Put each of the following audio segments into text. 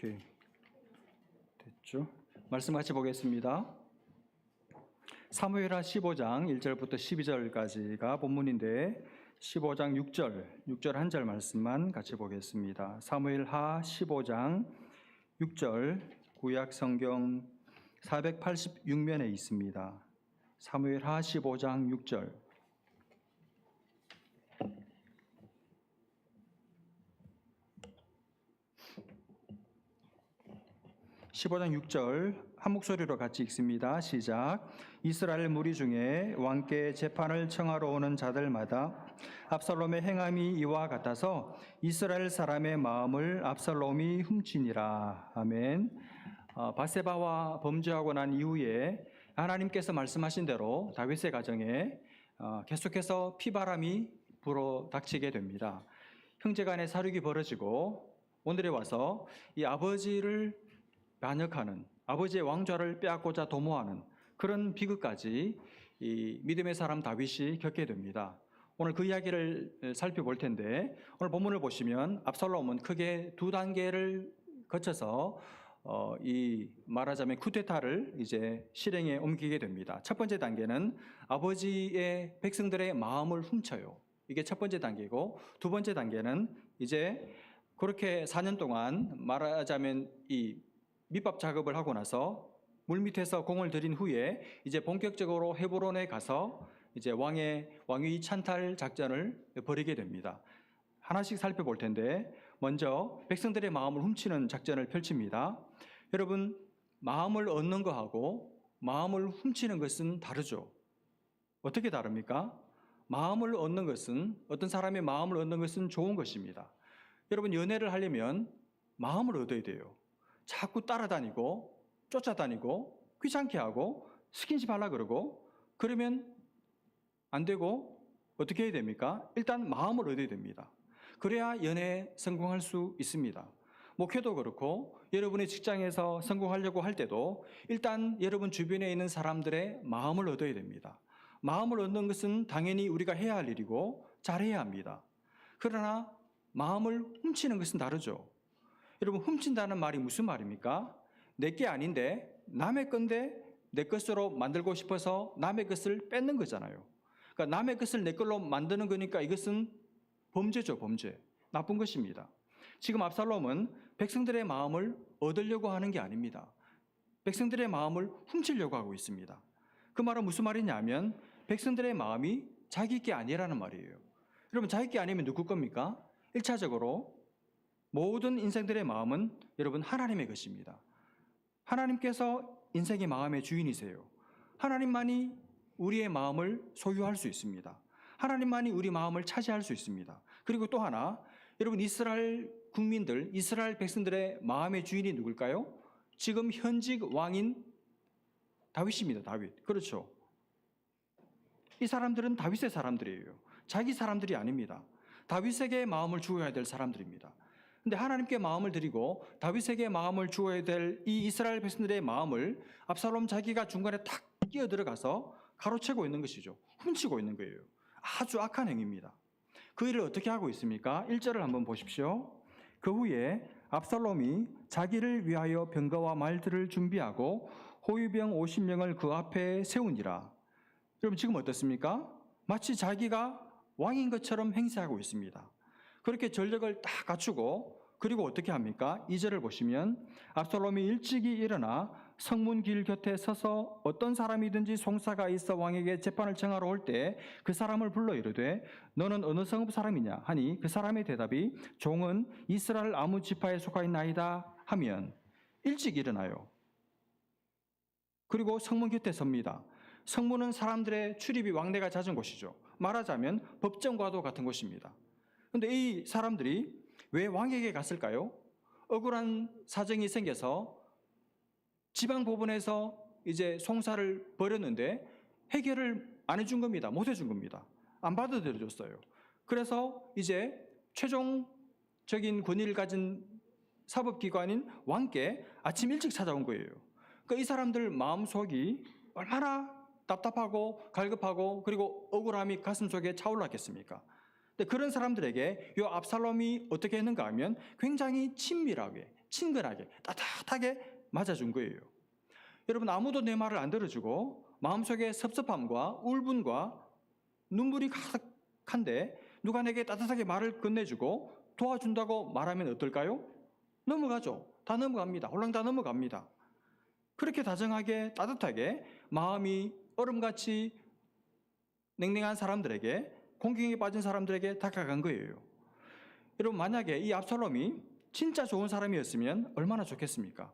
오케이. 됐죠? 말씀 같이 보겠습니다. 사무엘하 15장 1절부터 12절까지가 본문인데 15장 6절 한 절 말씀만 같이 보겠습니다. 사무엘하 15장 6절 구약 성경 486면에 있습니다. 사무엘하 15장 6절 15장 6절 한 목소리로 같이 읽습니다. 시작. 이스라엘 무리 중에 왕께 재판을 청하러 오는 자들마다 압살롬의 행함이 이와 같아서 이스라엘 사람의 마음을 압살롬이 훔치니라. 아멘. 바세바와 범죄하고 난 이후에 하나님께서 말씀하신 대로 다윗의 가정에 계속해서 피바람이 불어 닥치게 됩니다. 형제간의 사륙이 벌어지고 오늘에 와서 이 아버지를 반역하는, 아버지의 왕좌를 빼앗고자 도모하는 그런 비극까지 이 믿음의 사람 다윗이 겪게 됩니다. 오늘 그 이야기를 살펴볼 텐데 오늘 본문을 보시면 압살롬은 크게 두 단계를 거쳐서 이 말하자면 쿠데타를 이제 실행에 옮기게 됩니다. 첫 번째 단계는 아버지의 백성들의 마음을 훔쳐요. 이게 첫 번째 단계고, 두 번째 단계는 이제 그렇게 4년 동안 말하자면 이 밑밥 작업을 하고 나서 물밑에서 공을 들인 후에 이제 본격적으로 헤브론에 가서 이제 왕위 찬탈 작전을 벌이게 됩니다. 하나씩 살펴볼 텐데 먼저 백성들의 마음을 훔치는 작전을 펼칩니다. 여러분, 마음을 얻는 것하고 마음을 훔치는 것은 다르죠. 어떻게 다릅니까? 마음을 얻는 것은, 어떤 사람의 마음을 얻는 것은 좋은 것입니다. 여러분, 연애를 하려면 마음을 얻어야 돼요. 자꾸 따라다니고 쫓아다니고 귀찮게 하고 스킨십 하려고 그러고 그러면 안 되고 어떻게 해야 됩니까? 일단 마음을 얻어야 됩니다. 그래야 연애에 성공할 수 있습니다. 목회도 그렇고 여러분의 직장에서 성공하려고 할 때도 일단 여러분 주변에 있는 사람들의 마음을 얻어야 됩니다. 마음을 얻는 것은 당연히 우리가 해야 할 일이고 잘해야 합니다. 그러나 마음을 훔치는 것은 다르죠. 여러분, 훔친다는 말이 무슨 말입니까? 내게 아닌데 남의 건데 내 것으로 만들고 싶어서 남의 것을 뺏는 거잖아요. 그러니까 남의 것을 내 걸로 만드는 거니까 이것은 범죄죠, 범죄. 나쁜 것입니다. 지금 압살롬은 백성들의 마음을 얻으려고 하는 게 아닙니다. 백성들의 마음을 훔치려고 하고 있습니다. 그 말은 무슨 말이냐면 백성들의 마음이 자기 게 아니라는 말이에요. 여러분, 자기 게 아니면 누구 겁니까? 1차적으로 모든 인생들의 마음은 여러분 하나님의 것입니다. 하나님께서 인생의 마음의 주인이세요. 하나님만이 우리의 마음을 소유할 수 있습니다. 하나님만이 우리 마음을 차지할 수 있습니다. 그리고 또 하나, 여러분 이스라엘 국민들, 이스라엘 백성들의 마음의 주인이 누굴까요? 지금 현직 왕인 다윗입니다. 다윗. 그렇죠. 이 사람들은 다윗의 사람들이에요. 자기 사람들이 아닙니다. 다윗에게 마음을 주어야 될 사람들입니다. 근데 하나님께 마음을 드리고 다윗에게 마음을 주어야 될 이 이스라엘 백성들의 마음을 압살롬 자기가 중간에 탁 끼어들어가서 가로채고 있는 것이죠. 훔치고 있는 거예요. 아주 악한 행위입니다. 그 일을 어떻게 하고 있습니까? 1절을 한번 보십시오. 그 후에 압살롬이 자기를 위하여 병거와 말들을 준비하고 호위병 50명을 그 앞에 세우니라. 여러분, 지금 어떻습니까? 마치 자기가 왕인 것처럼 행세하고 있습니다. 그렇게 전력을 다 갖추고 그리고 어떻게 합니까? 2절을 보시면 압살롬이 일찍이 일어나 성문 길 곁에 서서 어떤 사람이든지 송사가 있어 왕에게 재판을 청하러 올 때 그 사람을 불러 이르되 너는 어느 성읍 사람이냐 하니 그 사람의 대답이 종은 이스라엘 아무 지파에 속하였나이다 하면 일찍 일어나요. 그리고 성문 곁에 섭니다. 성문은 사람들의 출입이 왕래가 잦은 곳이죠. 말하자면 법정과도 같은 곳입니다. 그런데 이 사람들이 왜 왕에게 갔을까요? 억울한 사정이 생겨서 지방법원에서 이제 송사를 벌였는데 해결을 안 해준 겁니다. 못 해준 겁니다. 안 받아들여줬어요. 그래서 이제 최종적인 권위를 가진 사법기관인 왕께 아침 일찍 찾아온 거예요. 그러니까 이 사람들 마음속이 얼마나 답답하고 갈급하고 그리고 억울함이 가슴속에 차올랐겠습니까? 근데 그런 사람들에게 이 압살롬이 어떻게 했는가 하면 굉장히 친밀하게 친근하게 따뜻하게 맞아준 거예요. 여러분, 아무도 내 말을 안 들어주고 마음속에 섭섭함과 울분과 눈물이 가득한데 누가 내게 따뜻하게 말을 건네주고 도와준다고 말하면 어떨까요? 넘어가죠. 다 넘어갑니다. 홀랑 다 넘어갑니다. 그렇게 다정하게 따뜻하게 마음이 얼음같이 냉랭한 사람들에게, 공경에 빠진 사람들에게 다가간 거예요. 여러분, 만약에 이 압살롬이 진짜 좋은 사람이었으면 얼마나 좋겠습니까?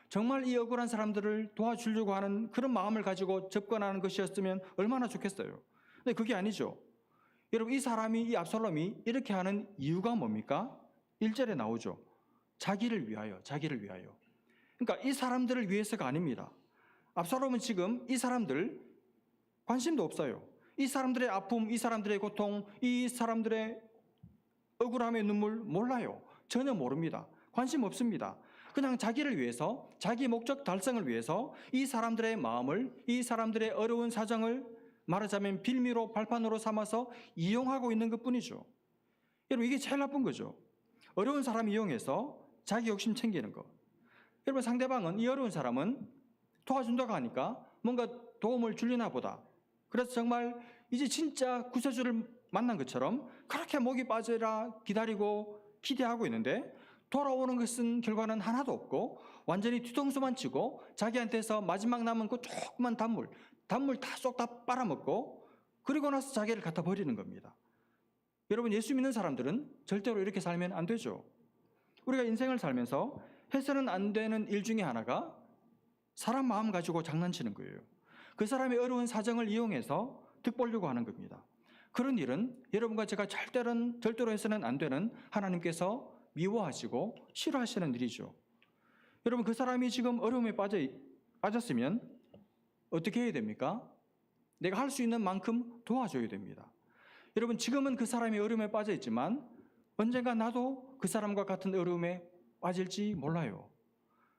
정말 이 억울한 사람들을 도와주려고 하는 그런 마음을 가지고 접근하는 것이었으면 얼마나 좋겠어요. 근데 그게 아니죠. 여러분, 이 사람이, 이 압살롬이 이렇게 하는 이유가 뭡니까? 1절에 나오죠. 자기를 위하여, 자기를 위하여. 그러니까 이 사람들을 위해서가 아닙니다. 압살롬은 지금 이 사람들 관심도 없어요. 이 사람들의 아픔, 이 사람들의 고통, 이 사람들의 억울함의 눈물 몰라요. 전혀 모릅니다. 관심 없습니다. 그냥 자기를 위해서, 자기 목적 달성을 위해서 이 사람들의 마음을, 이 사람들의 어려운 사정을 말하자면 빌미로, 발판으로 삼아서 이용하고 있는 것뿐이죠. 여러분, 이게 제일 나쁜 거죠. 어려운 사람 이용해서 자기 욕심 챙기는 거. 여러분, 상대방은, 이 어려운 사람은 도와준다고 하니까 뭔가 도움을 주려나 보다. 그래서 정말 이제 진짜 구세주를 만난 것처럼 그렇게 목이 빠져라 기다리고 기대하고 있는데 돌아오는 것은 결과는 하나도 없고 완전히 뒤통수만 치고 자기한테서 마지막 남은 그 조그만 단물 다 쏙 다 빨아먹고 그리고 나서 자기를 갖다 버리는 겁니다. 여러분, 예수 믿는 사람들은 절대로 이렇게 살면 안 되죠. 우리가 인생을 살면서 해서는 안 되는 일 중에 하나가 사람 마음 가지고 장난치는 거예요. 그 사람의 어려운 사정을 이용해서 득 보려고 하는 겁니다. 그런 일은 여러분과 제가 절대로 해서는 안 되는 하나님께서 미워하시고 싫어하시는 일이죠. 여러분, 그 사람이 지금 어려움에 빠졌으면 어떻게 해야 됩니까? 내가 할 수 있는 만큼 도와줘야 됩니다. 여러분, 지금은 그 사람이 어려움에 빠져 있지만 언젠가 나도 그 사람과 같은 어려움에 빠질지 몰라요.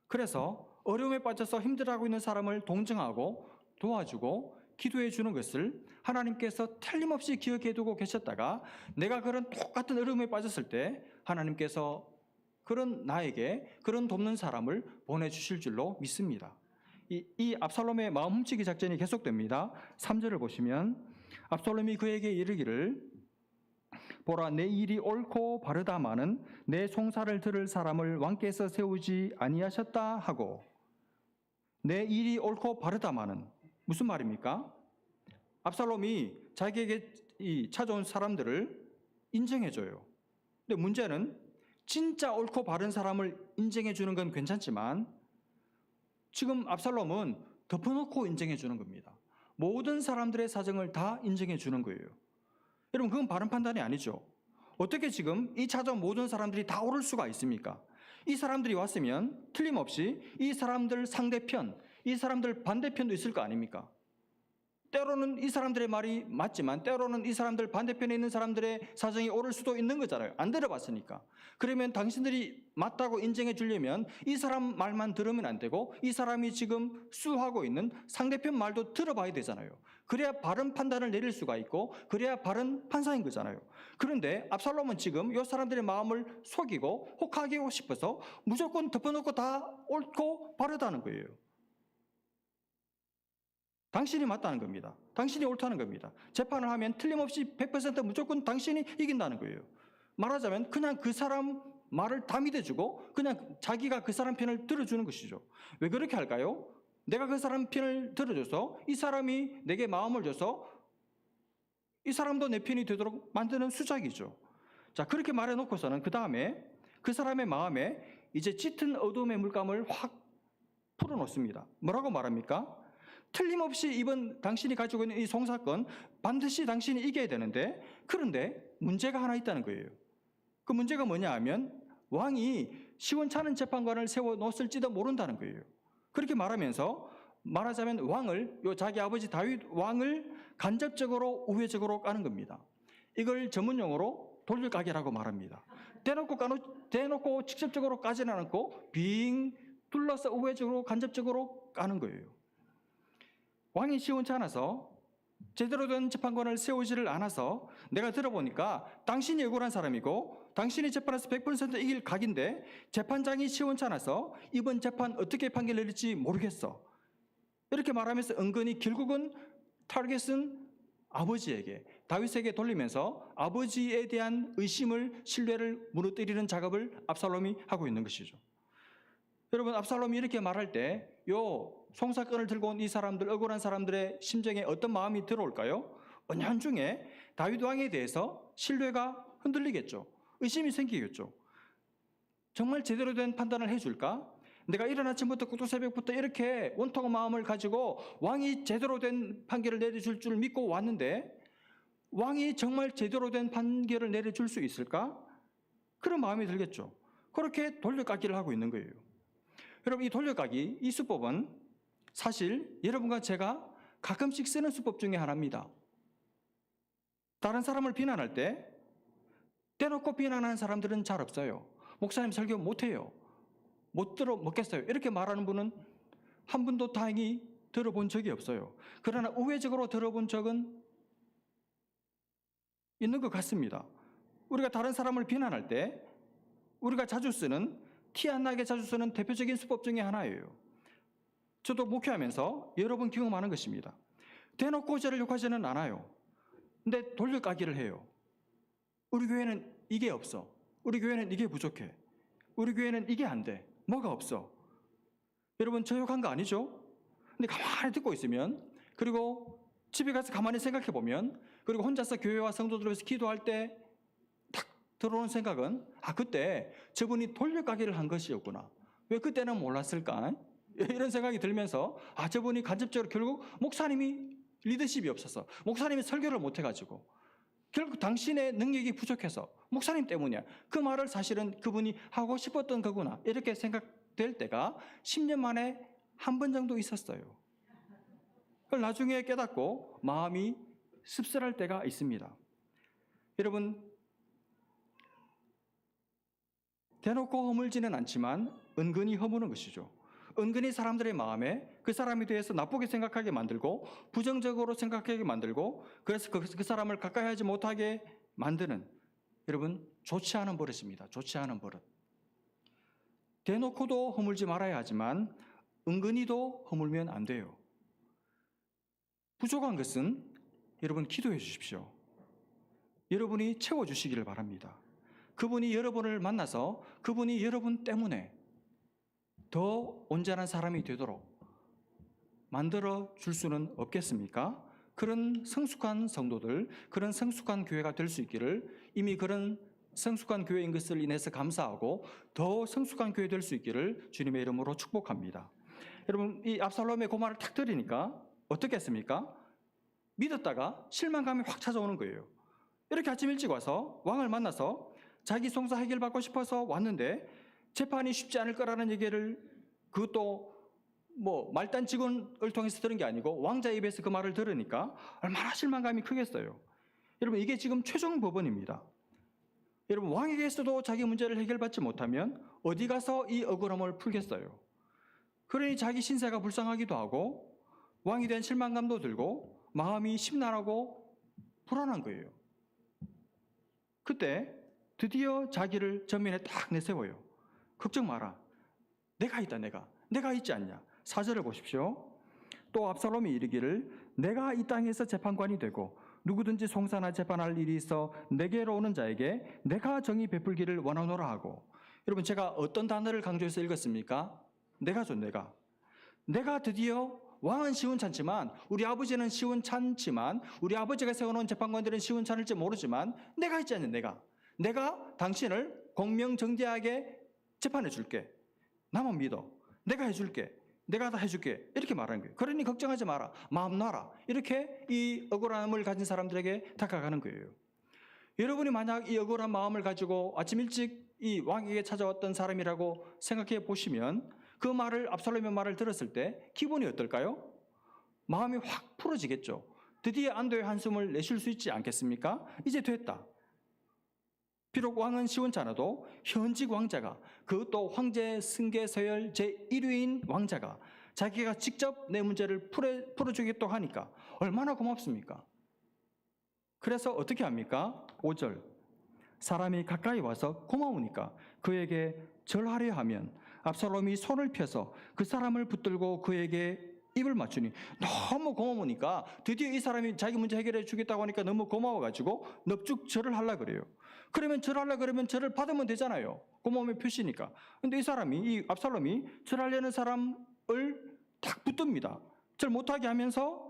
그래서 어려움에 빠져서 힘들어하고 있는 사람을 동정하고 도와주고 기도해 주는 것을 하나님께서 틀림없이 기억해 두고 계셨다가 내가 그런 똑같은 어려움에 빠졌을 때 하나님께서 그런 나에게 그런 돕는 사람을 보내주실 줄로 믿습니다. 이 압살롬의 마음 훔치기 작전이 계속됩니다. 3절을 보시면 압살롬이 그에게 이르기를 보라, 내 일이 옳고 바르다마는 내 송사를 들을 사람을 왕께서 세우지 아니하셨다 하고, 내 일이 옳고 바르다마는 무슨 말입니까? 압살롬이 자기에게 찾아온 사람들을 인정해줘요. 근데 문제는 진짜 옳고 바른 사람을 인정해주는 건 괜찮지만 지금 압살롬은 덮어놓고 인정해주는 겁니다. 모든 사람들의 사정을 다 인정해주는 거예요. 여러분, 그건 바른 판단이 아니죠. 어떻게 지금 이 찾아온 모든 사람들이 다 옳을 수가 있습니까? 이 사람들이 왔으면 틀림없이 이 사람들 상대편, 이 사람들 반대편도 있을 거 아닙니까? 때로는 이 사람들의 말이 맞지만 때로는 이 사람들 반대편에 있는 사람들의 사정이 옳을 수도 있는 거잖아요. 안 들어봤으니까. 그러면 당신들이 맞다고 인정해 주려면 이 사람 말만 들으면 안 되고 이 사람이 지금 수하고 있는 상대편 말도 들어봐야 되잖아요. 그래야 바른 판단을 내릴 수가 있고 그래야 바른 판사인 거잖아요. 그런데 압살롬은 지금 이 사람들의 마음을 속이고 혹하게 싶어서 무조건 덮어놓고 다 옳고 바르다는 거예요. 당신이 맞다는 겁니다. 당신이 옳다는 겁니다. 재판을 하면 틀림없이 100% 무조건 당신이 이긴다는 거예요. 말하자면 그냥 그 사람 말을 다 믿어주고 그냥 자기가 그 사람 편을 들어주는 것이죠. 왜 그렇게 할까요? 내가 그 사람 편을 들어줘서 이 사람이 내게 마음을 줘서 이 사람도 내 편이 되도록 만드는 수작이죠. 자, 그렇게 말해놓고서는 그 다음에 그 사람의 마음에 이제 짙은 어둠의 물감을 확 풀어놓습니다. 뭐라고 말합니까? 틀림없이 이번 당신이 가지고 있는 이 송사건 반드시 당신이 이겨야 되는데 그런데 문제가 하나 있다는 거예요. 그 문제가 뭐냐 하면 왕이 시원찮은 재판관을 세워놓았을지도 모른다는 거예요. 그렇게 말하자면 왕을, 자기 아버지 다윗 왕을 간접적으로 우회적으로 까는 겁니다. 이걸 전문용어로 돌려가기라고 말합니다. 대놓고 직접적으로 까지는 않고 빙 둘러서 우회적으로 간접적으로 까는 거예요. 왕이 시원찮아서 제대로 된 재판관을 세우지를 않아서 내가 들어보니까 당신이 억울한 사람이고 당신이 재판에서 100% 이길 각인데 재판장이 시원찮아서 이번 재판 어떻게 판결 내릴지 모르겠어. 이렇게 말하면서 은근히 결국은 타겟은 아버지에게, 다윗에게 돌리면서 아버지에 대한 의심을, 신뢰를 무너뜨리는 작업을 압살롬이 하고 있는 것이죠. 여러분, 압살롬이 이렇게 말할 때 요 송사건을 들고 온 이 사람들, 억울한 사람들의 심정에 어떤 마음이 들어올까요? 은연중에 다윗 왕에 대해서 신뢰가 흔들리겠죠. 의심이 생기겠죠. 정말 제대로 된 판단을 해줄까? 내가 이른 아침부터 구두 새벽부터 이렇게 원통한 마음을 가지고 왕이 제대로 된 판결을 내려줄 줄 믿고 왔는데 왕이 정말 제대로 된 판결을 내려줄 수 있을까? 그런 마음이 들겠죠. 그렇게 돌려깎기를 하고 있는 거예요. 여러분, 이 돌려깎기, 이 수법은 사실 여러분과 제가 가끔씩 쓰는 수법 중에 하나입니다. 다른 사람을 비난할 때 대놓고 비난하는 사람들은 잘 없어요. 목사님 설교 못해요. 못 먹겠어요. 이렇게 말하는 분은 한 분도 다행히 들어본 적이 없어요. 그러나 우회적으로 들어본 적은 있는 것 같습니다. 우리가 다른 사람을 비난할 때 우리가 자주 쓰는, 티 안 나게 자주 쓰는 대표적인 수법 중에 하나예요. 저도 목회하면서 여러 번 경험하는 것입니다. 대놓고 저를 욕하지는 않아요. 근데 돌려깎기를 해요. 우리 교회는 이게 없어. 우리 교회는 이게 부족해. 우리 교회는 이게 안 돼. 뭐가 없어. 여러분, 저 욕한 거 아니죠? 근데 가만히 듣고 있으면, 그리고 집에 가서 가만히 생각해 보면, 그리고 혼자서 교회와 성도들 위해서 기도할 때 탁 들어오는 생각은, 아, 그때 저분이 돌려깎기를 한 것이었구나. 왜 그때는 몰랐을까? 이런 생각이 들면서, 아, 저분이 간접적으로 결국 목사님이 리더십이 없어서, 목사님이 설교를 못 해가지고, 결국 당신의 능력이 부족해서 목사님 때문이야. 그 말을 사실은 그분이 하고 싶었던 거구나. 이렇게 생각될 때가 10년 만에 한 번 정도 있었어요. 그걸 나중에 깨닫고 마음이 씁쓸할 때가 있습니다. 여러분, 대놓고 허물지는 않지만 은근히 허무는 것이죠. 은근히 사람들의 마음에 그 사람에 대해서 나쁘게 생각하게 만들고 부정적으로 생각하게 만들고 그래서 그 사람을 가까이 하지 못하게 만드는, 여러분, 좋지 않은 버릇입니다. 좋지 않은 버릇. 대놓고도 허물지 말아야 하지만 은근히도 허물면 안 돼요. 부족한 것은 여러분 기도해 주십시오. 여러분이 채워주시기를 바랍니다. 그분이 여러분을 만나서 그분이 여러분 때문에 더 온전한 사람이 되도록 만들어 줄 수는 없겠습니까? 그런 성숙한 성도들, 그런 성숙한 교회가 될 수 있기를, 이미 그런 성숙한 교회인 것을 인해서 감사하고 더 성숙한 교회 될 수 있기를 주님의 이름으로 축복합니다. 여러분, 이 압살롬의 그 말을 탁 들으니까 어떻게 했습니까? 믿었다가 실망감이 확 찾아오는 거예요. 이렇게 아침 일찍 와서 왕을 만나서 자기 송사 해결받고 싶어서 왔는데 재판이 쉽지 않을 거라는 얘기를, 그것도 뭐 말단 직원을 통해서 들은 게 아니고 왕자 입에서 그 말을 들으니까 얼마나 실망감이 크겠어요. 여러분, 이게 지금 최종 법원입니다. 여러분, 왕에게서도 자기 문제를 해결받지 못하면 어디 가서 이 억울함을 풀겠어요. 그러니 자기 신세가 불쌍하기도 하고 왕에 대한 실망감도 들고 마음이 심란하고 불안한 거예요. 그때 드디어 자기를 전면에 딱 내세워요. 걱정 마라. 내가 있다. 내가 있지 않냐. 4절을 보십시오. 또 압살롬이 이르기를 내가 이 땅에서 재판관이 되고 누구든지 송사나 재판할 일이 있어 내게로 오는 자에게 내가 정의 베풀기를 원하노라 하고. 여러분, 제가 어떤 단어를 강조해서 읽었습니까? 내가죠. 내가 드디어, 왕은 시원찮지만, 우리 아버지는 시원찮지만, 우리 아버지가 세워놓은 재판관들은 시원찮을지 모르지만 내가 있지 않냐. 내가 당신을 공명정대하게 재판해 줄게. 나만 믿어. 내가 해줄게. 내가 다 해줄게. 이렇게 말하는 거예요. 그러니 걱정하지 마라. 마음 놔라. 이렇게 이 억울함을 가진 사람들에게 다가가는 거예요. 여러분이 만약 이 억울한 마음을 가지고 아침 일찍 이 왕에게 찾아왔던 사람이라고 생각해 보시면 그 말을, 압살롬의 말을 들었을 때 기분이 어떨까요? 마음이 확 풀어지겠죠. 드디어 안도의 한숨을 내쉴 수 있지 않겠습니까? 이제 됐다. 비록 왕은 시원찮아도 현직 왕자가, 그것도 황제 승계 서열 제1위인 왕자가 자기가 직접 내 문제를 풀어주겠다고 하니까 얼마나 고맙습니까? 그래서 어떻게 합니까? 5절. 사람이 가까이 와서 고마우니까 그에게 절하려 하면 압살롬이 손을 펴서 그 사람을 붙들고 그에게 입을 맞추니 너무 고마우니까 드디어 이 사람이 자기 문제 해결해 주겠다고 하니까 너무 고마워가지고 넙죽 절을 하려고 그래요. 그러면 절하려고 그러면 절을 받으면 되잖아요. 고마움의 표시니까. 근데 이 압살롬이 절하려는 사람을 탁 붙듭니다. 절 못하게 하면서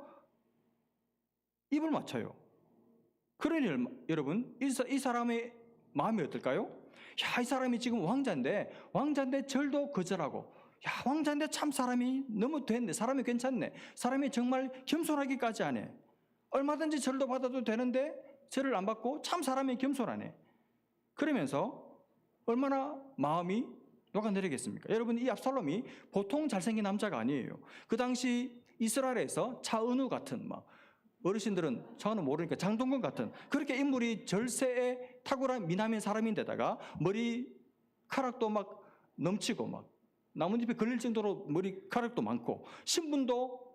입을 맞춰요. 그러니 여러분 이 사람의 마음이 어떨까요? 야, 이 사람이 지금 왕자인데 절도 거절하고, 야, 왕자인데 참 사람이 너무 됐네, 사람이 괜찮네, 사람이 정말 겸손하기까지 하네, 얼마든지 절도 받아도 되는데 절을 안 받고 참 사람이 겸손하네. 그러면서 얼마나 마음이 녹아내리겠습니까? 여러분, 이 압살롬이 보통 잘생긴 남자가 아니에요. 그 당시 이스라엘에서 차은우 같은, 어르신들은 저는 모르니까 장동건 같은 그렇게 인물이 절세에 탁월한 미남인 사람인데다가 머리카락도 막 넘치고 막 나뭇잎에 걸릴 정도로 머리카락도 많고 신분도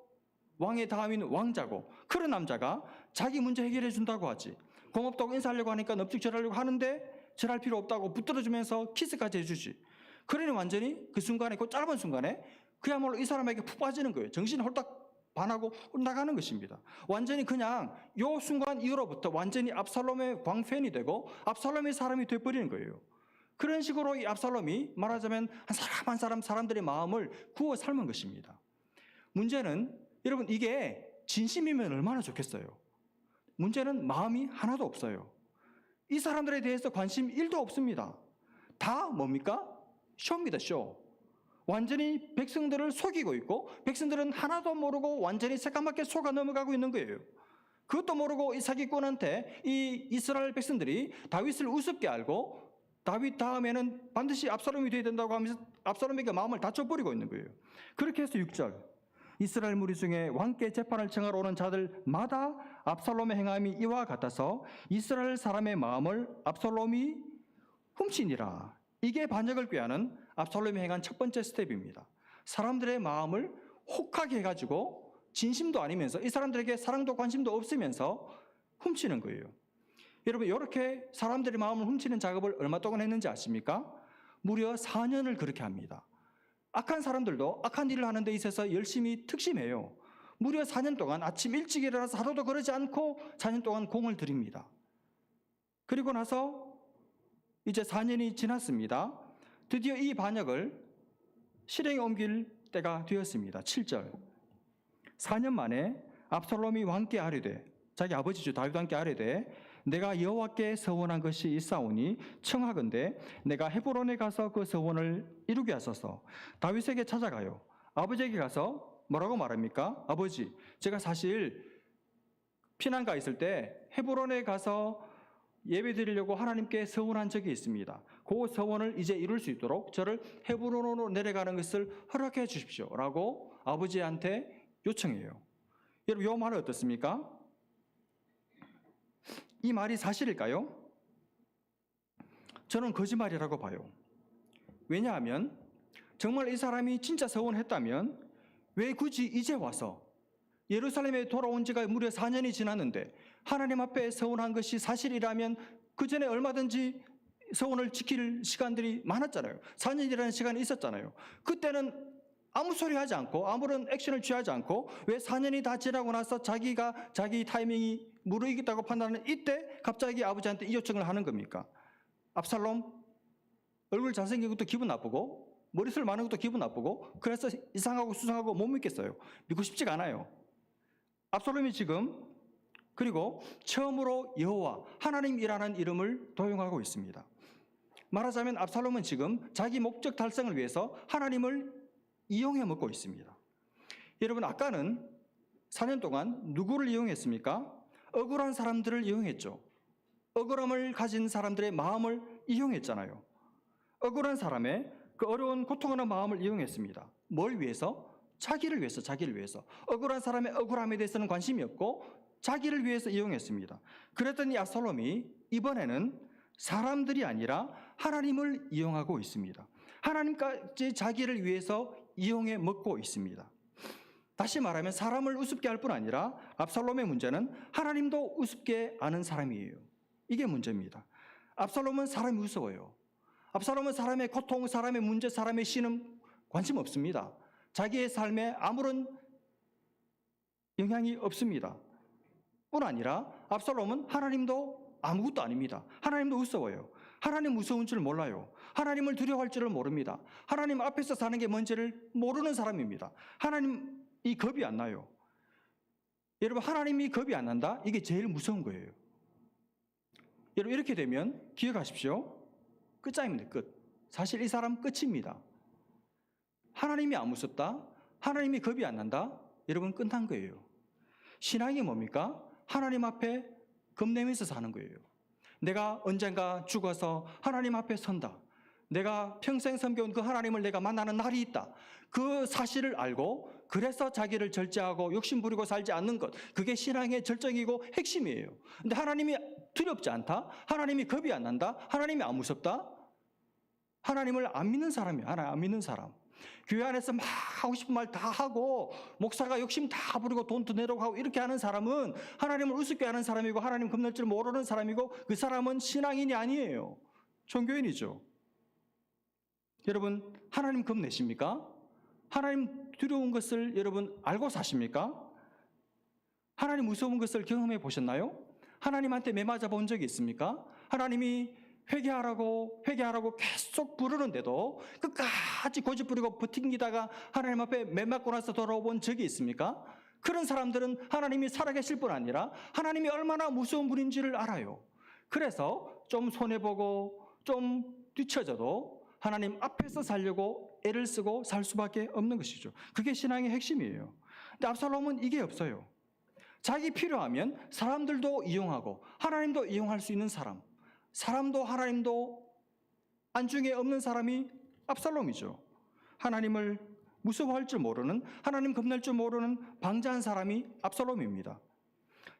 왕의 다음인 왕자고, 그런 남자가 자기 문제 해결해 준다고 하지, 고맙다고 인사하려고 하니까 넙죽 절하려고 하는데 절할 필요 없다고 붙들어주면서 키스까지 해주지. 그러니 완전히 그 순간에, 그 짧은 순간에 그야말로 이 사람에게 푹 빠지는 거예요. 정신이 홀딱 반하고 나가는 것입니다. 완전히 그냥 요 순간 이후로부터 완전히 압살롬의 광팬이 되고 압살롬의 사람이 돼버리는 거예요. 그런 식으로 이 압살롬이 말하자면 한 사람 사람들의 마음을 구워 삶은 것입니다. 문제는 여러분, 이게 진심이면 얼마나 좋겠어요. 문제는 마음이 하나도 없어요. 이 사람들에 대해서 관심 1도 없습니다. 다 뭡니까? 쇼입니다, 쇼. 완전히 백성들을 속이고 있고, 백성들은 하나도 모르고 완전히 새까맣게 속아 넘어가고 있는 거예요. 그것도 모르고 이 사기꾼한테 이 이스라엘 백성들이 다윗을 우습게 알고 다윗 다음에는 반드시 압살롬이 되어야 된다고 하면서 압살롬에게 마음을 닫혀버리고 있는 거예요. 그렇게 해서 6절, 이스라엘 무리 중에 왕께 재판을 청하러 오는 자들마다 압살롬의 행함이 이와 같아서 이스라엘 사람의 마음을 압살롬이 훔치니라. 이게 반역을 꾀하는 압살롬이 행한 첫 번째 스텝입니다. 사람들의 마음을 혹하게 해가지고 진심도 아니면서 이 사람들에게 사랑도 관심도 없으면서 훔치는 거예요. 여러분, 이렇게 사람들의 마음을 훔치는 작업을 얼마 동안 했는지 아십니까? 무려 4년을 그렇게 합니다. 악한 사람들도 악한 일을 하는 데 있어서 열심히 특심해요. 무려 4년 동안 아침 일찍 일어나서 하루도 그러지 않고 4년 동안 공을 들입니다. 그리고 나서 이제 4년이 지났습니다. 드디어 이 반역을 실행에 옮길 때가 되었습니다. 7절, 4년 만에 압살롬이 왕께 아뢰되, 자기 아버지죠 다윗 왕께 아뢰되, 내가 여호와께 서원한 것이 있사오니 청하건대 내가 헤브론에 가서 그 서원을 이루게 하소서. 다윗에게 찾아가요. 아버지에게 가서 뭐라고 말합니까? 아버지, 제가 사실 피난가 있을 때 헤브론에 가서 예배 드리려고 하나님께 서원한 적이 있습니다. 그 서원을 이제 이룰 수 있도록 저를 헤브론으로 내려가는 것을 허락해 주십시오 라고 아버지한테 요청해요. 여러분, 이 말은 어떻습니까? 이 말이 사실일까요? 저는 거짓말이라고 봐요. 왜냐하면 정말 이 사람이 진짜 서원했다면 왜 굳이 이제 와서, 예루살렘에 돌아온 지가 무려 4년이 지났는데 하나님 앞에 서원한 것이 사실이라면 그 전에 얼마든지 서원을 지킬 시간들이 많았잖아요. 4년이라는 시간이 있었잖아요. 그때는 아무 소리 하지 않고 아무런 액션을 취하지 않고 왜 4년이 다 지나고 나서 자기가 자기 타이밍이 무르익었다고 판단하는 이때 갑자기 아버지한테 이 요청을 하는 겁니까? 압살롬 얼굴 잘생긴 것도 기분 나쁘고 머리숱 많은 것도 기분 나쁘고 그래서 이상하고 수상하고 못 믿겠어요. 믿고 싶지가 않아요. 압살롬이 지금 그리고 처음으로 여호와 하나님이라는 이름을 도용하고 있습니다. 말하자면 압살롬은 지금 자기 목적 달성을 위해서 하나님을 이용해 먹고 있습니다. 여러분, 아까는 4년 동안 누구를 이용했습니까? 억울한 사람들을 이용했죠. 억울함을 가진 사람들의 마음을 이용했잖아요. 억울한 사람의 그 어려운 고통하는 마음을 이용했습니다. 뭘 위해서? 자기를 위해서, 자기를 위해서. 억울한 사람의 억울함에 대해서는 관심이 없고 자기를 위해서 이용했습니다. 그랬더니 압살롬이 이번에는 사람들이 아니라 하나님을 이용하고 있습니다. 하나님까지 자기를 위해서 이용해 먹고 있습니다. 다시 말하면 사람을 우습게 할 뿐 아니라 압살롬의 문제는 하나님도 우습게 아는 사람이에요. 이게 문제입니다. 압살롬은 사람이 무서워요. 압살롬은 사람의 고통, 사람의 문제, 사람의 신음 관심 없습니다. 자기의 삶에 아무런 영향이 없습니다. 뿐 아니라 압살롬은 하나님도 아무것도 아닙니다. 하나님도 무서워요. 하나님 무서운 줄 몰라요. 하나님을 두려워할 줄을 모릅니다. 하나님 앞에서 사는 게 뭔지를 모르는 사람입니다. 하나님이 겁이 안 나요. 여러분, 하나님이 겁이 안 난다? 이게 제일 무서운 거예요. 여러분, 이렇게 되면 기억하십시오. 끝장입니다. 끝. 사실 이 사람 끝입니다. 하나님이 안 무섭다? 하나님이 겁이 안 난다? 여러분, 끝난 거예요. 신앙이 뭡니까? 하나님 앞에 겁내면서 사는 거예요. 내가 언젠가 죽어서 하나님 앞에 선다. 내가 평생 섬겨온 그 하나님을 내가 만나는 날이 있다. 그 사실을 알고 그래서 자기를 절제하고 욕심 부리고 살지 않는 것, 그게 신앙의 절정이고 핵심이에요. 근데 하나님이 두렵지 않다? 하나님이 겁이 안 난다? 하나님이 안 무섭다? 하나님을 안 믿는 사람이야. 하나님 안 믿는 사람. 교회 안에서 막 하고 싶은 말 다 하고 목사가 욕심 다 부리고 돈 더 내라고 하고 이렇게 하는 사람은 하나님을 우습게 하는 사람이고 하나님 겁낼 줄 모르는 사람이고 그 사람은 신앙인이 아니에요. 종교인이죠. 여러분, 하나님 겁내십니까? 하나님 두려운 것을 여러분 알고 사십니까? 하나님 무서운 것을 경험해 보셨나요? 하나님한테 매맞아 본 적이 있습니까? 하나님이 회개하라고 계속 부르는데도 끝까지 고집 부리고 버팅기다가 하나님 앞에 매맞고 나서 돌아온 적이 있습니까? 그런 사람들은 하나님이 살아계실 뿐 아니라 하나님이 얼마나 무서운 분인지를 알아요. 그래서 좀 손해보고 좀 뒤처져도 하나님 앞에서 살려고 애를 쓰고 살 수밖에 없는 것이죠. 그게 신앙의 핵심이에요. 근데 압살롬은 이게 없어요. 자기 필요하면 사람들도 이용하고 하나님도 이용할 수 있는 사람, 사람도 하나님도 안중에 없는 사람이 압살롬이죠. 하나님을 무서워할 줄 모르는, 하나님 겁낼 줄 모르는 방자한 사람이 압살롬입니다.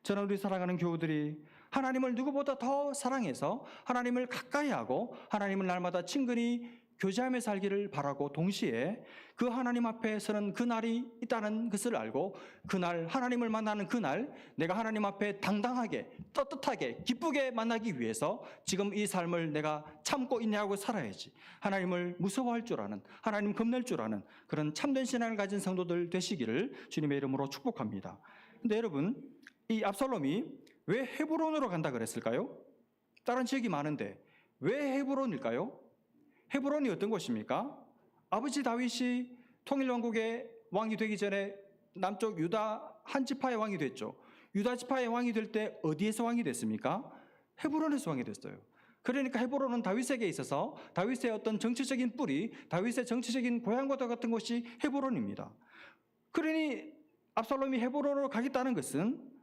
저는 우리 사랑하는 교우들이 하나님을 누구보다 더 사랑해서 하나님을 가까이 하고 하나님을 날마다 친근히 교제하며 살기를 바라고 동시에 그 하나님 앞에 서는 그날이 있다는 것을 알고 그날 하나님을 만나는 그날 내가 하나님 앞에 당당하게 떳떳하게 기쁘게 만나기 위해서 지금 이 삶을 내가 참고 인내하고 살아야지 하나님을 무서워할 줄 아는 하나님 겁낼 줄 아는 그런 참된 신앙을 가진 성도들 되시기를 주님의 이름으로 축복합니다. 근데 여러분, 이 압살롬이 왜 헤브론으로 간다 그랬을까요? 다른 지역이 많은데 왜 헤브론일까요? 헤브론이 어떤 곳입니까? 아버지 다윗이 통일왕국의 왕이 되기 전에 남쪽 유다 한 지파의 왕이 됐죠. 유다 지파의 왕이 될 때 어디에서 왕이 됐습니까? 헤브론에서 왕이 됐어요. 그러니까 헤브론은 다윗에게 있어서 다윗의 어떤 정치적인 뿌리, 다윗의 정치적인 고향과 같은 곳이 헤브론입니다. 그러니 압살롬이 헤브론으로 가겠다는 것은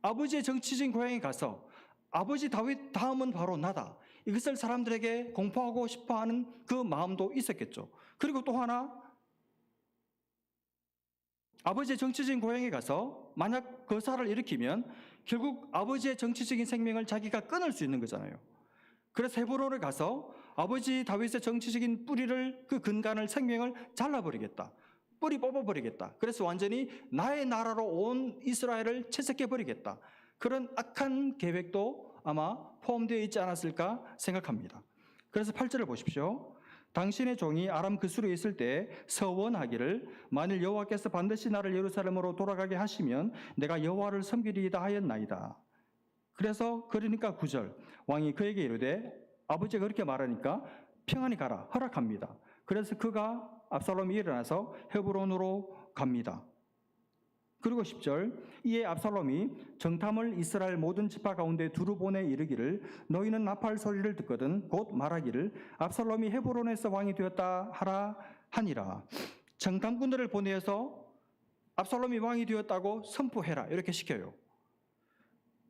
아버지의 정치적인 고향에 가서 아버지 다윗 다음은 바로 나다. 이것을 사람들에게 공포하고 싶어하는 그 마음도 있었겠죠. 그리고 또 하나, 아버지의 정치적인 고향에 가서 만약 거사를 일으키면 결국 아버지의 정치적인 생명을 자기가 끊을 수 있는 거잖아요. 그래서 헤브론을 가서 아버지 다윗의 정치적인 뿌리를 그 근간을 생명을 잘라버리겠다. 뿌리 뽑아버리겠다. 그래서 완전히 나의 나라로 온 이스라엘을 채색해버리겠다. 그런 악한 계획도 아마 포함되어 있지 않았을까 생각합니다. 그래서 8절을 보십시오. 당신의 종이 아람 그수르에 있을 때 서원하기를 만일 여호와께서 반드시 나를 예루살렘으로 돌아가게 하시면 내가 여호와를 섬기리이다 하였나이다. 그래서 그러니까 9절 왕이 그에게 이르되 아버지가 그렇게 말하니까 평안히 가라 허락합니다. 그래서 그가 압살롬이 일어나서 헤브론으로 갑니다. 그리고 10절 이에 압살롬이 정탐을 이스라엘 모든 지파 가운데 두루 보내 이르기를 너희는 나팔 소리를 듣거든 곧 말하기를 압살롬이 헤브론에서 왕이 되었다 하라 하니라. 정탐꾼들을 보내서 압살롬이 왕이 되었다고 선포해라 이렇게 시켜요.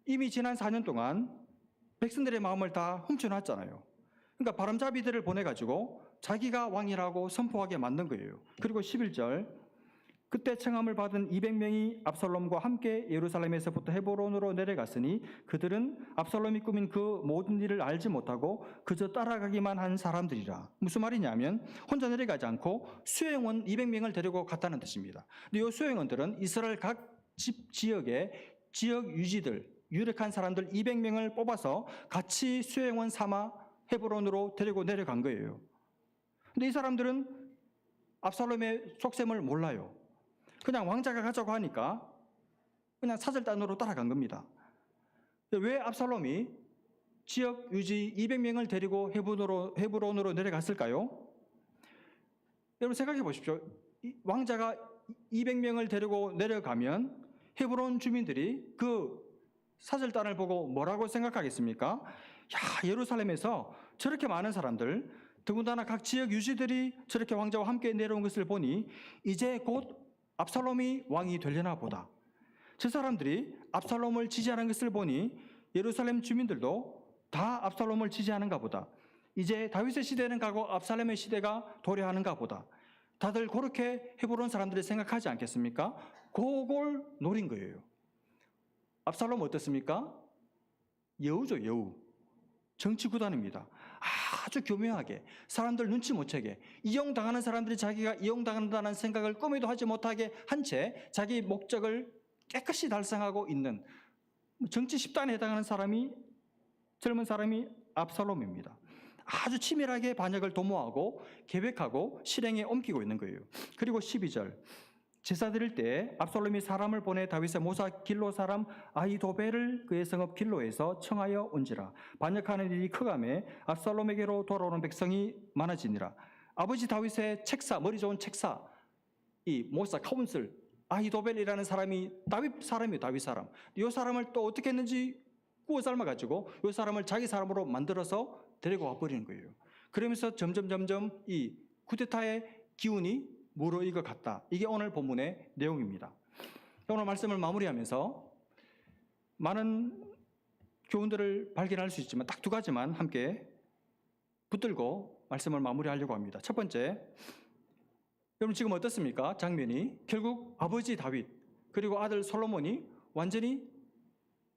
이미 지난 4년 동안 백성들의 마음을 다 훔쳐놨잖아요. 그러니까 바람잡이들을 보내가지고 자기가 왕이라고 선포하게 만든 거예요. 그리고 11절 그때 청함을 받은 200명이 압살롬과 함께 예루살렘에서부터 헤브론으로 내려갔으니 그들은 압살롬이 꾸민 그 모든 일을 알지 못하고 그저 따라가기만 한 사람들이라. 무슨 말이냐면 혼자 내려가지 않고 수행원 200명을 데리고 갔다는 뜻입니다. 근데 이 수행원들은 이스라엘 각 지역의 지역 유지들, 유력한 사람들 200명을 뽑아서 같이 수행원 삼아 헤브론으로 데리고 내려간 거예요. 근데 이 사람들은 압살롬의 속셈을 몰라요. 그냥 왕자가 가자고 하니까 그냥 사절단으로 따라간 겁니다. 왜 압살롬이 지역 유지 200명을 데리고 헤브론으로 내려갔을까요? 여러분 생각해 보십시오. 왕자가 200명을 데리고 내려가면 헤브론 주민들이 그 사절단을 보고 뭐라고 생각하겠습니까? 야, 예루살렘에서 저렇게 많은 사람들, 더군다나 각 지역 유지들이 저렇게 왕자와 함께 내려온 것을 보니 이제 곧 압살롬이 왕이 되려나 보다. 저 사람들이 압살롬을 지지하는 것을 보니 예루살렘 주민들도 다 압살롬을 지지하는가 보다. 이제 다윗의 시대는 가고 압살롬의 시대가 도래하는가 보다. 다들 그렇게 헤브론 사람들이 생각하지 않겠습니까? 그걸 노린 거예요. 압살롬 어떻습니까? 여우죠, 여우. 정치 구단입니다. 아주 교묘하게 사람들 눈치 못 채게 이용당하는 사람들이 자기가 이용당한다는 생각을 꿈에도 하지 못하게 한 채 자기 목적을 깨끗이 달성하고 있는 정치 집단에 해당하는 젊은 사람이 압살롬입니다. 아주 치밀하게 반역을 도모하고 계획하고 실행에 옮기고 있는 거예요. 그리고 12절 제사 드릴 때 압살롬이 사람을 보내 다윗의 모사 길로 사람 아히도벨을 그의 성읍 길로에서 청하여 온지라. 반역하는 일이 크감에 압살롬에게로 돌아오는 백성이 많아지니라. 아버지 다윗의 책사, 머리 좋은 책사, 이 모사 카운슬 아히도벨이라는 사람이 다윗 사람이에요. 다윗 사람. 이 사람을 또 어떻게 했는지 구워 삶아가지고 이 사람을 자기 사람으로 만들어서 데리고 와버리는 거예요. 그러면서 점점 이 쿠데타의 기운이 무르익어 갔다. 이게 오늘 본문의 내용입니다. 오늘 말씀을 마무리하면서 많은 교훈들을 발견할 수 있지만 딱 두 가지만 함께 붙들고 말씀을 마무리하려고 합니다. 첫 번째, 여러분 지금 어떻습니까? 장면이 결국 아버지 다윗 그리고 아들 솔로몬이 완전히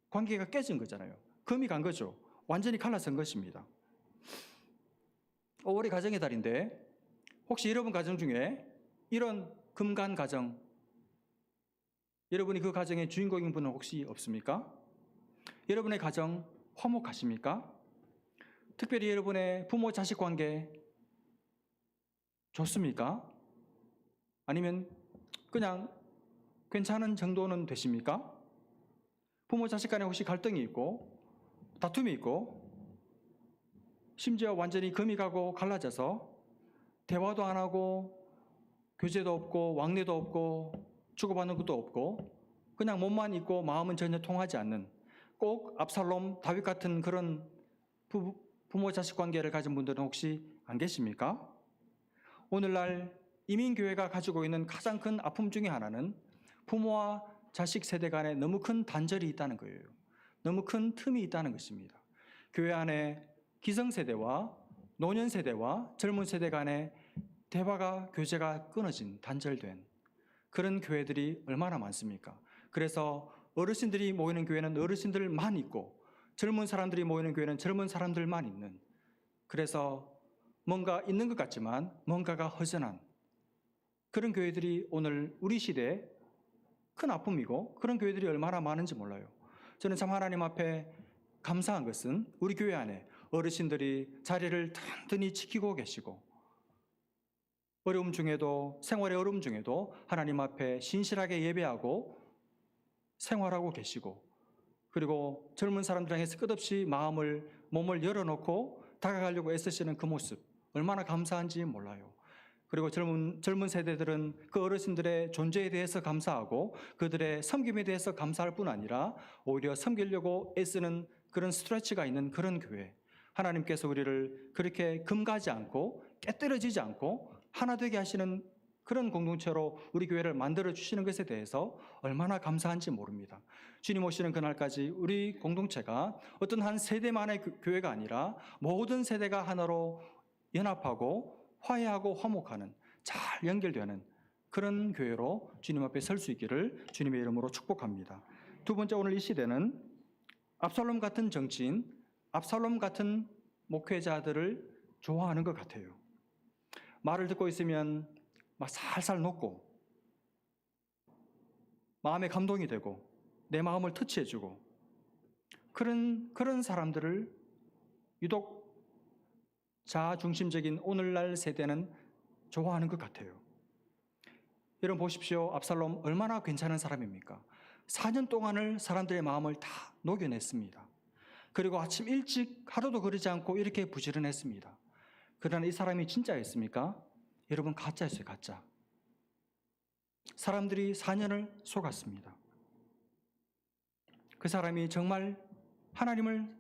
관계가 깨진 거잖아요. 금이 간 거죠. 완전히 갈라선 것입니다. 5월이 가정의 달인데 혹시 여러분 가정 중에 이런 금간 가정, 여러분이 그 가정의 주인공인 분은 혹시 없습니까? 여러분의 가정 화목하십니까? 특별히 여러분의 부모 자식 관계 좋습니까? 아니면 그냥 괜찮은 정도는 되십니까? 부모 자식 간에 혹시 갈등이 있고 다툼이 있고 심지어 완전히 금이 가고 갈라져서 대화도 안 하고 교제도 없고 왕래도 없고 주고받는 것도 없고 그냥 몸만 있고 마음은 전혀 통하지 않는 꼭 압살롬, 다윗 같은 그런 부모 자식 관계를 가진 분들은 혹시 안 계십니까? 오늘날 이민교회가 가지고 있는 가장 큰 아픔 중에 하나는 부모와 자식 세대 간에 너무 큰 단절이 있다는 거예요. 너무 큰 틈이 있다는 것입니다. 교회 안에 기성세대와 노년세대와 젊은 세대 간의 대화가, 교제가 끊어진, 단절된 그런 교회들이 얼마나 많습니까? 그래서 어르신들이 모이는 교회는 어르신들만 있고 젊은 사람들이 모이는 교회는 젊은 사람들만 있는, 그래서 뭔가 있는 것 같지만 뭔가가 허전한 그런 교회들이 오늘 우리 시대에 큰 아픔이고 그런 교회들이 얼마나 많은지 몰라요. 저는 참 하나님 앞에 감사한 것은 우리 교회 안에 어르신들이 자리를 튼튼히 지키고 계시고 어려움 중에도, 생활의 어려움 중에도 하나님 앞에 신실하게 예배하고 생활하고 계시고, 그리고 젊은 사람들 향해서 끝없이 몸을 열어놓고 다가가려고 애쓰시는 그 모습 얼마나 감사한지 몰라요. 그리고 젊은 세대들은 그 어르신들의 존재에 대해서 감사하고 그들의 섬김에 대해서 감사할 뿐 아니라 오히려 섬기려고 애쓰는 그런 스트레치가 있는 그런 교회, 하나님께서 우리를 그렇게 금가지 않고 깨뜨려지지 않고 하나 되게 하시는 그런 공동체로 우리 교회를 만들어 주시는 것에 대해서 얼마나 감사한지 모릅니다. 주님 오시는 그날까지 우리 공동체가 어떤 한 세대만의 교회가 아니라 모든 세대가 하나로 연합하고 화해하고 화목하는, 잘 연결되는 그런 교회로 주님 앞에 설 수 있기를 주님의 이름으로 축복합니다. 두 번째, 오늘 이 시대는 압살롬 같은 정치인, 압살롬 같은 목회자들을 좋아하는 것 같아요. 말을 듣고 있으면 막 살살 녹고 마음에 감동이 되고 내 마음을 터치해주고 그런 사람들을 유독 자아중심적인 오늘날 세대는 좋아하는 것 같아요. 여러분 보십시오. 압살롬 얼마나 괜찮은 사람입니까? 4년 동안을 사람들의 마음을 다 녹여냈습니다. 그리고 아침 일찍 하루도 그러지 않고 이렇게 부지런했습니다. 그러나 이 사람이 진짜였습니까? 여러분 가짜였어요. 가짜. 사람들이 4년을 속았습니다. 그 사람이 정말 하나님을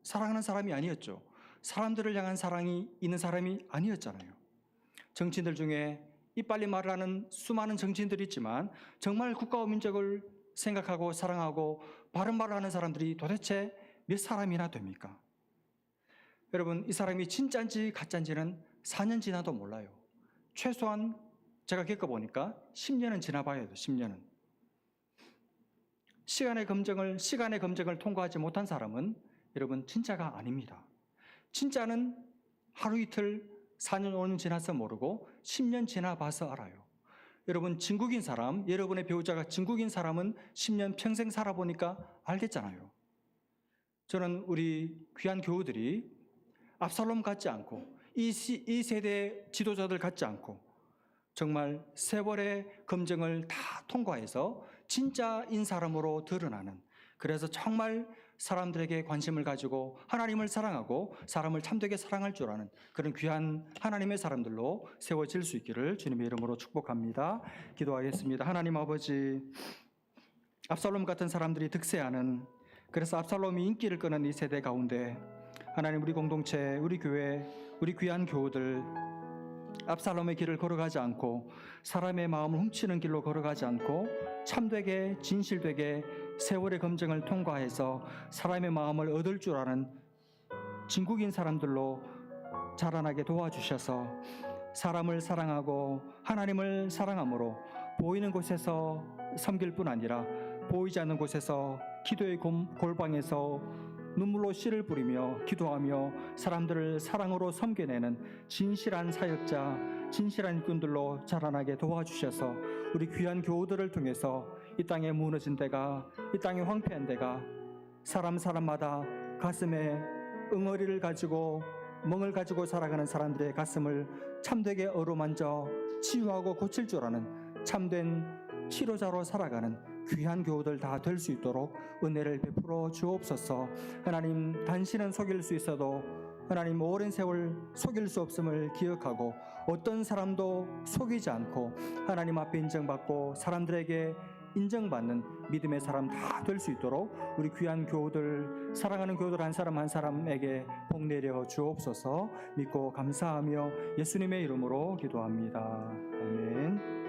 사랑하는 사람이 아니었죠. 사람들을 향한 사랑이 있는 사람이 아니었잖아요. 정치인들 중에 이빨리 말을 하는 수많은 정치인들이 있지만 정말 국가와 민족을 생각하고 사랑하고 바른 말을 하는 사람들이 도대체 몇 사람이나 됩니까? 여러분, 이 사람이 진짜인지 가짜인지는 4년 지나도 몰라요. 최소한 제가 겪어보니까 10년은 지나봐야 돼요. 10년은. 시간의 검증을 통과하지 못한 사람은 여러분 진짜가 아닙니다. 진짜는 하루 이틀 4년 5년 지나서 모르고 10년 지나봐서 알아요. 여러분 진국인 사람, 여러분의 배우자가 진국인 사람은 10년 평생 살아보니까 알겠잖아요. 저는 우리 귀한 교우들이 압살롬 같지 않고 이 세대의 지도자들 같지 않고 정말 세월의 검증을 다 통과해서 진짜인 사람으로 드러나는, 그래서 정말 사람들에게 관심을 가지고 하나님을 사랑하고 사람을 참되게 사랑할 줄 아는 그런 귀한 하나님의 사람들로 세워질 수 있기를 주님의 이름으로 축복합니다. 기도하겠습니다. 하나님 아버지, 압살롬 같은 사람들이 득세하는, 그래서 압살롬이 인기를 끄는 이 세대 가운데 하나님, 우리 공동체, 우리 교회, 우리 귀한 교우들 압살롬의 길을 걸어가지 않고 사람의 마음을 훔치는 길로 걸어가지 않고 참되게 진실되게 세월의 검증을 통과해서 사람의 마음을 얻을 줄 아는 진국인 사람들로 자라나게 도와주셔서 사람을 사랑하고 하나님을 사랑함으로 보이는 곳에서 섬길 뿐 아니라 보이지 않는 곳에서 기도의 골방에서 눈물로 씨를 뿌리며 기도하며 사람들을 사랑으로 섬겨내는 진실한 사역자, 진실한 일꾼들로 자라나게 도와주셔서 우리 귀한 교우들을 통해서 이 땅에 무너진 데가, 이 땅에 황폐한 데가 사람마다 가슴에 응어리를 가지고 멍을 가지고 살아가는 사람들의 가슴을 참되게 어루만져 치유하고 고칠 줄 아는 참된 치료자로 살아가는 귀한 교우들 다 될 수 있도록 은혜를 베풀어 주옵소서. 하나님, 당신은 속일 수 있어도 하나님 오랜 세월 속일 수 없음을 기억하고 어떤 사람도 속이지 않고 하나님 앞에 인정받고 사람들에게 인정받는 믿음의 사람 다 될 수 있도록 우리 귀한 교우들, 사랑하는 교우들 한 사람 한 사람에게 복 내려 주옵소서. 믿고 감사하며 예수님의 이름으로 기도합니다. 아멘.